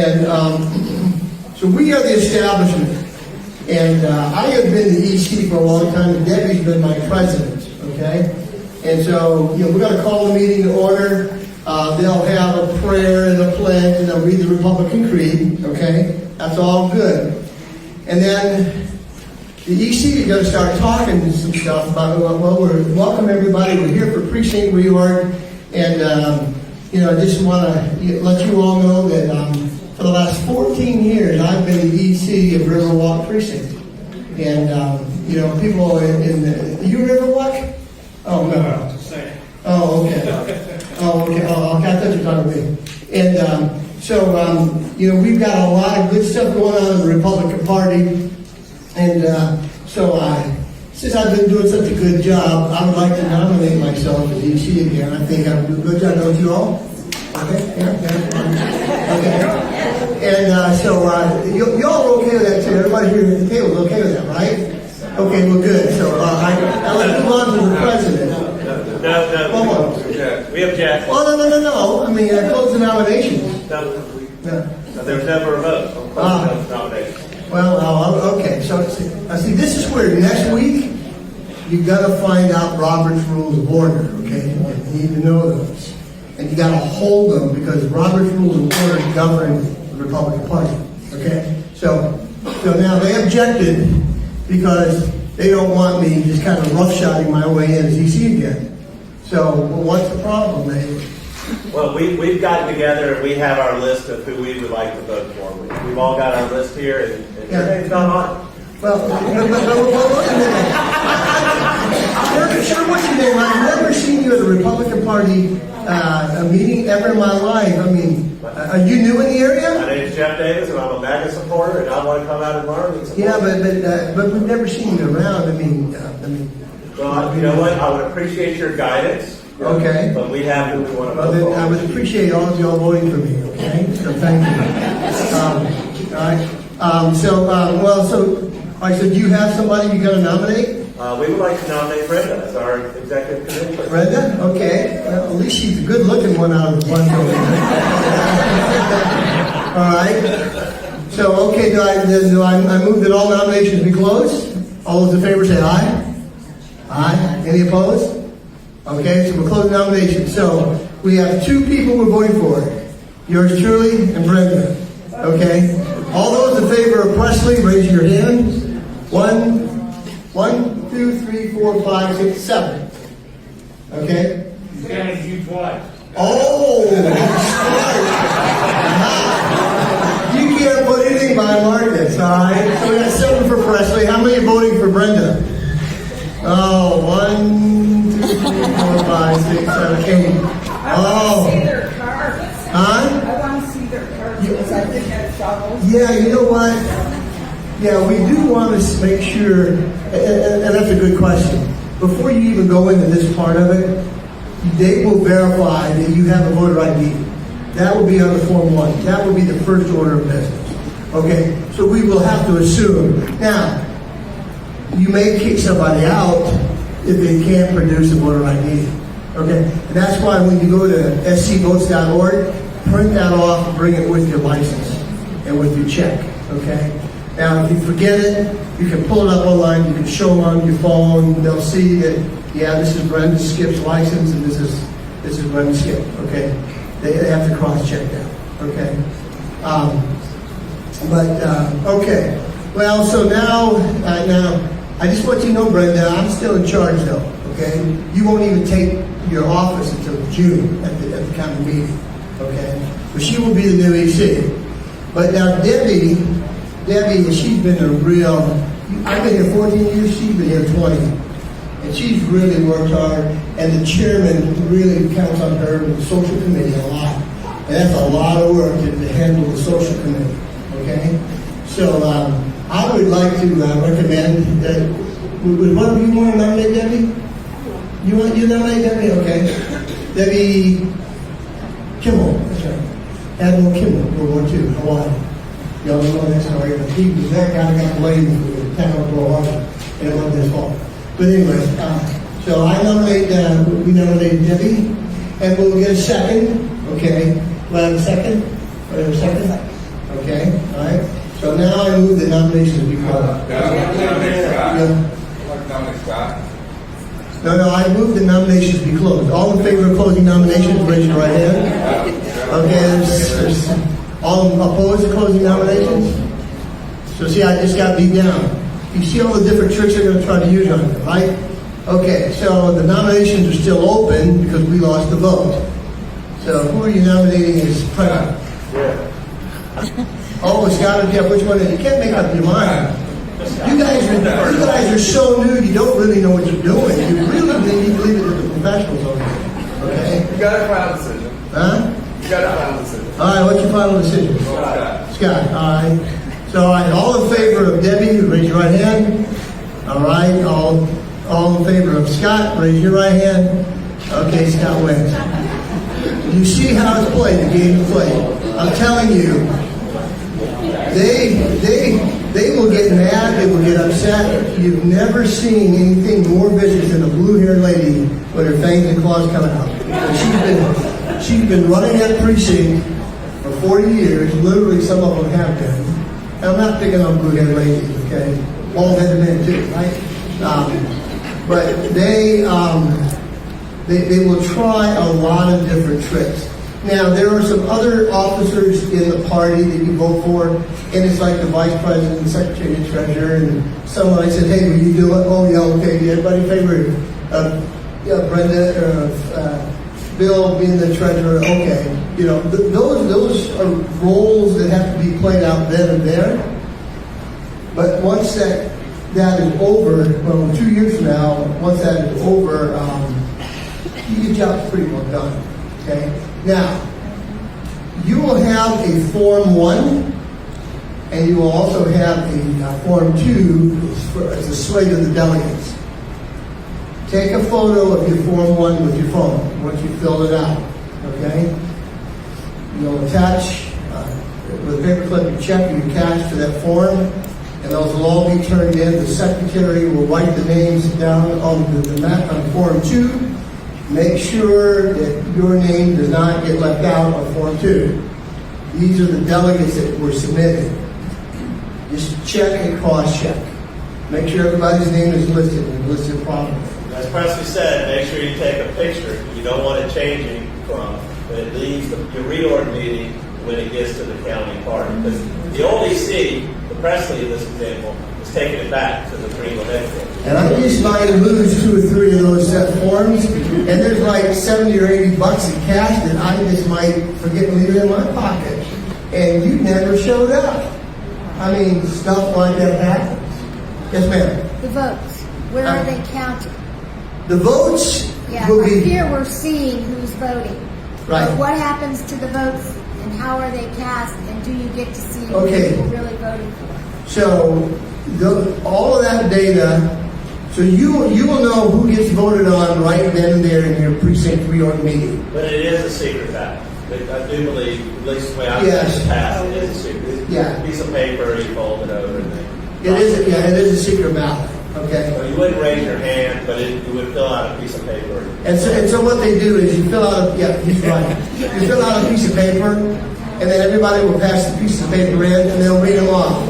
And so we are the establishment, and I have been the EC for a long time, and Debbie's been my president, okay? And so, we're going to call the meeting to order. They'll have a prayer and a pledge, and they'll read the Republican Creed, okay? That's all good. And then the EC is going to start talking some stuff about, welcome everybody. We're here for Precinct ReOrg, and, I just want to let you all know that for the last 14 years, I've been the EC of Riverwalk Precinct. And, people in the... You Riverwalk? Oh, no. Oh, okay. Oh, okay. Oh, I thought you were talking to me. And we've got a lot of good stuff going on in the Republican Party. And since I've been doing such a good job, I would like to nominate myself as EC again. I think I'm doing a good job, don't you all? Okay? Yeah. Okay. And you all are okay with that too? Everybody here at the table is okay with that, right? Okay, well, good. So let's move on to the president. No. We object. Oh, no. I mean, close the nominations. No, there's never a vote on closing the nominations. Well, okay. So, see, this is where next week you've got to find out Robert's Rules of Order, okay? You need to know those. And you got to hold them because Robert's Rules of Order govern the Republican Party, okay? So now they objected because they don't want me just kind of roughshotting my way in as EC again. So, what's the problem, Dave? Well, we've gotten together and we have our list of who we would like to vote for. We've all got our list here, and your name's not on it. Well, what's your name? I've never seen you at a Republican Party a meeting ever in my life. I mean, are you new in the area? My name's Jeff Davis, and I'm a MAGA supporter, and I want to come out and learn. Yeah, but we've never seen you around. Well, you know what? I would appreciate your guidance. Okay. But we have who we want to vote for. I would appreciate all of y'all voting for me, okay? So thank you. All right. So do you have somebody you're going to nominate? We would like to nominate Brenda as our executive committee person. Brenda? Okay. Well, at least she's a good-looking one out of the bunch over there. All right. So, okay, do I move that all nominations be closed? All those in favor say aye. Aye. Any opposed? Okay, so we'll close the nomination. So we have two people we're voting for. Yours truly and Brenda. Okay? All those in favor of Pressley, raise your hands. 1, 2, 3, 4, 5, 6, 7. Okay? You can't do twice. Oh! You can't put anything by Marcus, alright? So we got 7 for Pressley. How many are voting for Brenda? Oh, 1, 2, 3, 4, 5, 6, 7, 8. I want to see their cards. Huh? I want to see their cards because I think that's shovels. Yeah, you know what? Yeah, we do want to make sure, and that's a good question. Before you even go into this part of it, they will verify that you have a voter ID. That will be on the Form 1. That will be the first order of business. Okay? So we will have to assume. Now, you may kick somebody out if they can't produce a voter ID. Okay? And that's why when you go to scvotes.org, print that off and bring it with your license and with your check. Okay? Now, if you forget it, you can pull it up online, you can show them on your phone, they'll see that, yeah, this is Brenda Skip's license and this is Brenda Skip. Okay? They have to cross-check that. Okay? Okay. Well, so now, I just want you to know, Brenda, I'm still in charge, though. Okay, you won't even take your office until June at the county meeting. Okay, but she will be the new EC. But now Debbie, she's been a real. I've been here 14 years. She's been here 20, and she's really worked hard. And the chairman really counts on her with the social committee a lot. And that's a lot of work to handle the social committee. Okay, so. I would like to recommend that. Would one of you want to nominate Debbie? You want to nominate Debbie? Okay. Debbie Kimmel. That's right. Admiral Kimmel, World War II, Hawaii. Y'all know that story. But he was that guy got blamed for the town of Pearl Harbor, and it wasn't his fault. But anyway, so I nominate. We nominate Debbie, and we'll get a second. Okay. We'll have a second. Okay, all right? So now I move the nominations be closed. No, I move the nominations be closed. All in favor of closing nominations, raise your right hand. Okay, all opposed to closing nominations? So see, I just got beat down. You see all the different tricks they're going to try to use on you, right? Okay, so the nominations are still open because we lost the vote. So who are you nominating as president? Oh, Scott and Jeff, which one? You can't make up your mind. You guys are so new, you don't really know what you're doing. You really need to leave it to the professionals over here. Okay? You got a final decision. Huh? You got a final decision. All right, what's your final decision? Scott, all right. So, all right, all in favor of Debbie, raise your right hand. All right, all in favor of Scott, raise your right hand. Okay, Scott wins. You see how it's played, the game is played. I'm telling you, they will get mad, they will get upset. You've never seen anything more vicious than a blue-haired lady with her fangs and claws coming out. And she's been running that precinct for 40 years. Literally, some of them have been. And I'm not picking on blue-haired ladies, okay? Bald-headed men too, right? But they will try a lot of different tricks. Now, there are some other officers in the party that you vote for, and it's like the vice president, secretary, and treasurer, and someone I said, hey, will you do it? Oh, yeah, okay. Everybody favor Brenda or Bill being the treasurer? Okay. You know, those are roles that have to be played out then and there. But once that is over, well, 2 years from now, once that is over, your job's pretty well done. Okay? Now, you will have a Form 1, and you will also have a Form 2 as a slate of the delegates. Take a photo of your Form 1 with your phone once you fill it out. Okay? You'll attach, with a paperclip, you check your cash to that form, and those will all be turned in. The secretary will write the names down on the map on Form 2. Make sure that your name does not get left out on Form 2. These are the delegates that were submitted. Just check and cross-check. Make sure everybody's name is listed and listed properly. As Pressley said, make sure you take a picture. You don't want it changing from when it leaves your reorg meeting when it gets to the county party. Because the old EC, the Pressley in this example, is taking it back to the Greenville headquarters. And I just might lose 2 or 3 of those set forms, and there's like $70 or $80 in cash that I just might forget to leave it in my pocket. And you never showed up. I mean, stuff like that happens. Yes, ma'am. The votes, where are they counted? The votes Yeah, will right be... here we're seeing who's voting. Right. But what happens to the votes and how are they cast and do you get to see who Okay. people really voting for? So, all of that data, so you will know who gets voted on right then and there in your Precinct ReOrg meeting. But it is a secret ballot. I do believe, at least the way I've Yes. seen it passed, it is a secret. It's Yeah. a piece of paper, you fold it over, and then... It is a secret ballot, okay? So you wouldn't raise your hand, but you would fill out a piece of paper. And so what they do is you fill out he's right. You fill out a piece of paper, and then everybody will pass the piece of paper in, and they'll read them off.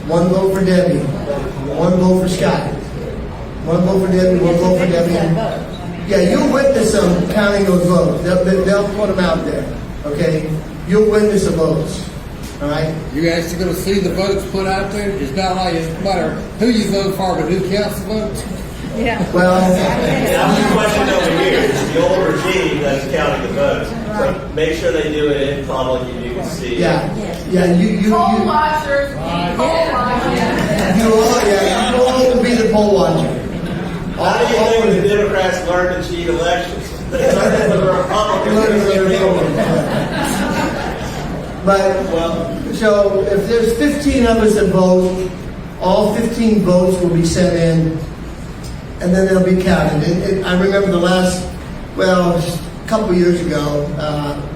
1 vote for Debbie, 1 vote for Scott, 1 vote for Debbie, 1 vote for Debbie. Yeah, you'll witness them counting those votes. They'll put them out there, okay? You'll witness the votes, all right? You actually going to see the votes put out there? It's not like it's no matter who you vote for, but who counts the votes? Yeah. Well, Now, the question over here is the old regime that's counting the votes. So make sure they do it in public and you can see. you Poll watchers, poll watchers. you all will be the poll watcher. How do you think the Democrats learn to cheat elections? They learn from the Republicans. But, so if there's 15 of us that vote, all 15 votes will be sent in, and then they'll be counted. I remember a couple years ago,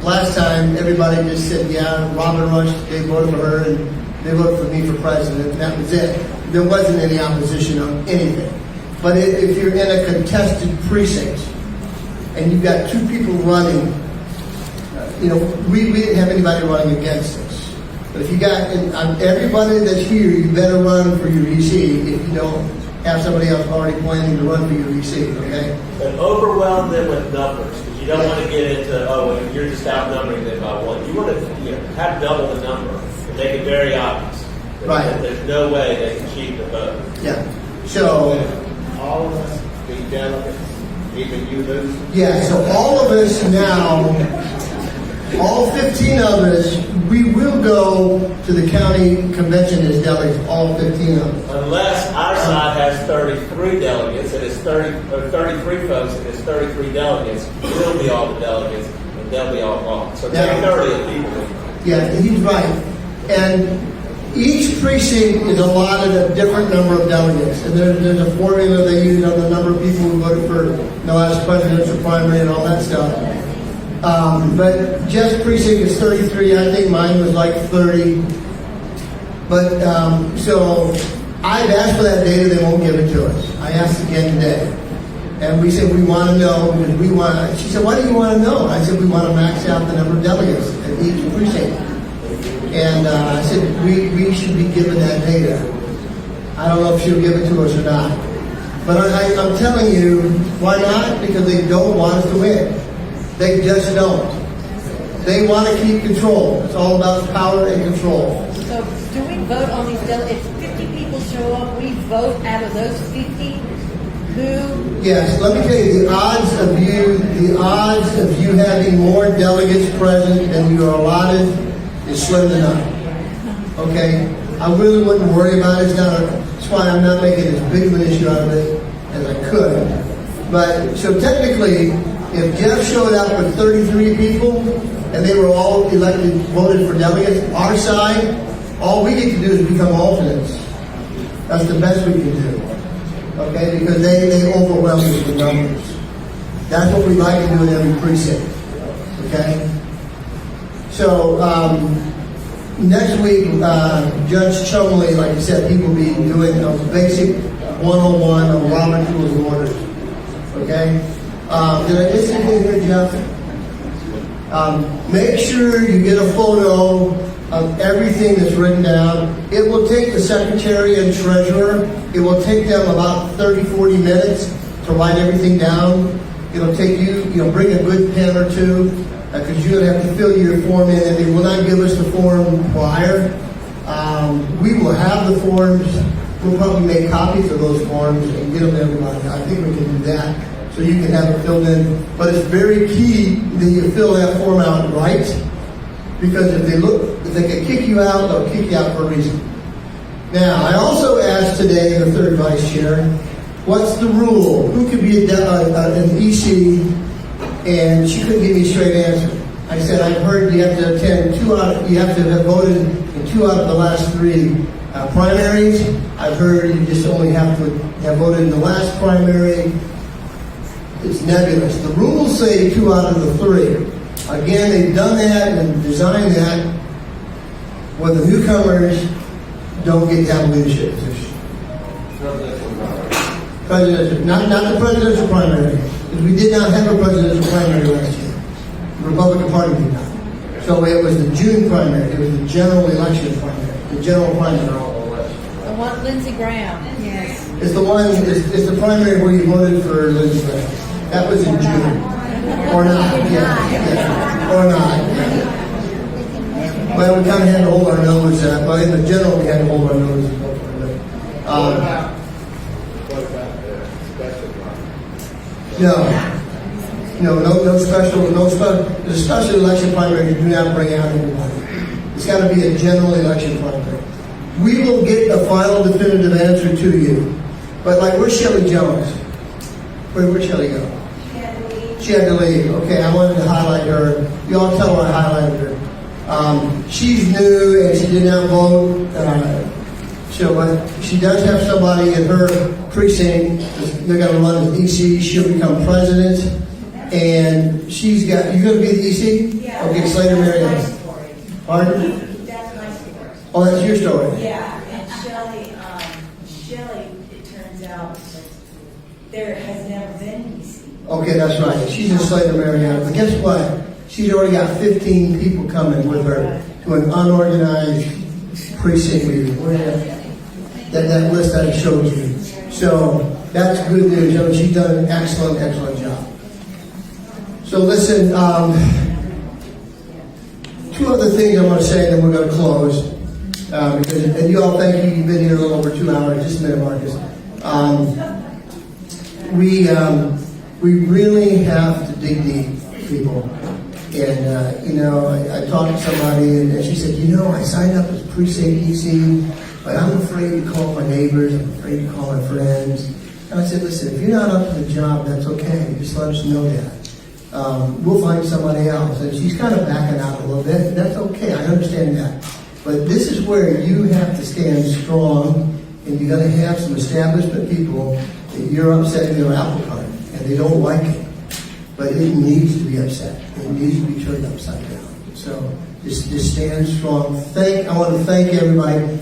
last time everybody just said, yeah, Robin Rush, they voted for her, and they voted for me for president, and that was it. There wasn't any opposition on anything. But if you're in a contested precinct, and you've got 2 people running, we didn't have anybody running against us. But if you got, and everybody that's here, you better run for your EC if you don't have somebody else already planning to run for your EC, okay? But overwhelm them with numbers, because you don't want to get into, oh, well, you're just outnumbering them by one. You want to have double the number and make it very obvious. Right. There's no way they can cheat the vote. Yeah. So, All of us be delegates, even you lose. yeah, so all of us now, all 15 of us, we will go to the county convention as delegates, all 15 of us. Unless our side has 33 delegates, and it's 33 folks, and it's 33 delegates, we'll be all the delegates, and they'll be all wrong. So take Yeah. 30 of people. Yeah, he's right. And each precinct is allotted a different number of delegates. And there's a formula they use on the number of people who voted for the last presidential primary and all that stuff. But Jeff's precinct is 33. I think mine was like 30. But, so I've asked for that data. They won't give it to us. I asked again today. And we said, we want to know because we want. She said, why do you want to know? I said, we want to max out the number of delegates at each precinct. And I said, we should be given that data. I don't know if she'll give it to us or not. But I'm telling you, why not? Because they don't want us to win. They just don't. They want to keep control. It's all about power and control. So do we vote on these delegates? If 50 people show up, we vote out of those 50? Who? Yes, let me tell you, the odds of you having more delegates present than you are allotted is slim to none. Okay? I really wouldn't worry about it. That's why I'm not making as big of an issue out of it as I could. But, so technically, if Jeff showed up with 33 people, and they were all voted for delegates, our side, all we get to do is become alternates. That's the best we can do. Okay? Because they overwhelm us with numbers. That's what we like to do in every precinct. Okay? So, next week, Judge Chumley, like I said, he will be doing a basic 101 on Robert Rules of Orders. Okay? Did I miss anything here, Jeff? Make sure you get a photo of everything that's written down. It will take the secretary and treasurer, it will take them about 30-40 minutes to write everything down. It'll take you, bring a good pen or two, because you're going to have to fill your form in, and they will not give us the form prior. We will have the forms. We'll probably make copies of those forms and get them to everybody. I think we can do that, so you can have it filled in. But it's very key that you fill that form out right, because if they can kick you out, they'll kick you out for a reason. Now, I also asked today the third vice chair, what's the rule? Who could be an EC? And she couldn't give me a straight answer. I said, I've heard you have to attend you have to have voted in 2 out of the last 3 primaries. I've heard you just only have to have voted in the last primary. It's nebulous. The rules say 2 out of the 3. Again, they've done that and designed that where the newcomers don't get to have a leadership position. Presidential, not the presidential primary. Because we did not have a presidential primary last year. The Republican Party did not. So it was the June primary. It was the general election primary. The general primary. The one, Lindsey Graham. Yes. It's the one. It's the primary where you voted for Lindsey Graham. That was in June. Or not. Yeah. Or not. Well, we kind of had to hold our nose. But in the general, we had to hold our nose. What about the special one? No special. The special election primary do not bring out anybody. It's got to be a general election primary. We will get a final definitive answer to you. But like, where's Shelley Jones? Where'd Shelley go? She had to leave. Okay, I wanted to highlight her. You all tell her I highlighted her. She's new and she did not vote. So she does have somebody in her precinct. They're going to run as EC. She'll become president. And she's got. You're going to be the EC? Yeah. Okay, Slater Marion. That's my story. Pardon? That's my story. Oh, that's your story. Yeah, and Shelley, it turns out, there has never been an EC. Okay, that's right. She's in Slater Marion. But guess what? She's already got 15 people coming with her to an unorganized precinct meeting. That list I showed you. So that's good news. You know, she's done an excellent, excellent job. So listen, two other things I want to say, and then we're going to close. And you all, thank you. You've been here a little over 2 hours. Just a minute, Marcus. We really have to dig deep, people. And, you know, I talked to somebody, and she said, you know, I signed up as precinct EC, but I'm afraid to call my neighbors. I'm afraid to call my friends. And I said, listen, if you're not up to the job, that's okay. Just let us know that. We'll find somebody else. And she's kind of backing out a little bit, and that's okay. I understand that. But this is where you have to stand strong, and you're going to have some establishment people that you're upsetting their apple cart, and they don't like it. But it needs to be upset. It needs to be turned upside down. So just stand strong. I want to thank everybody.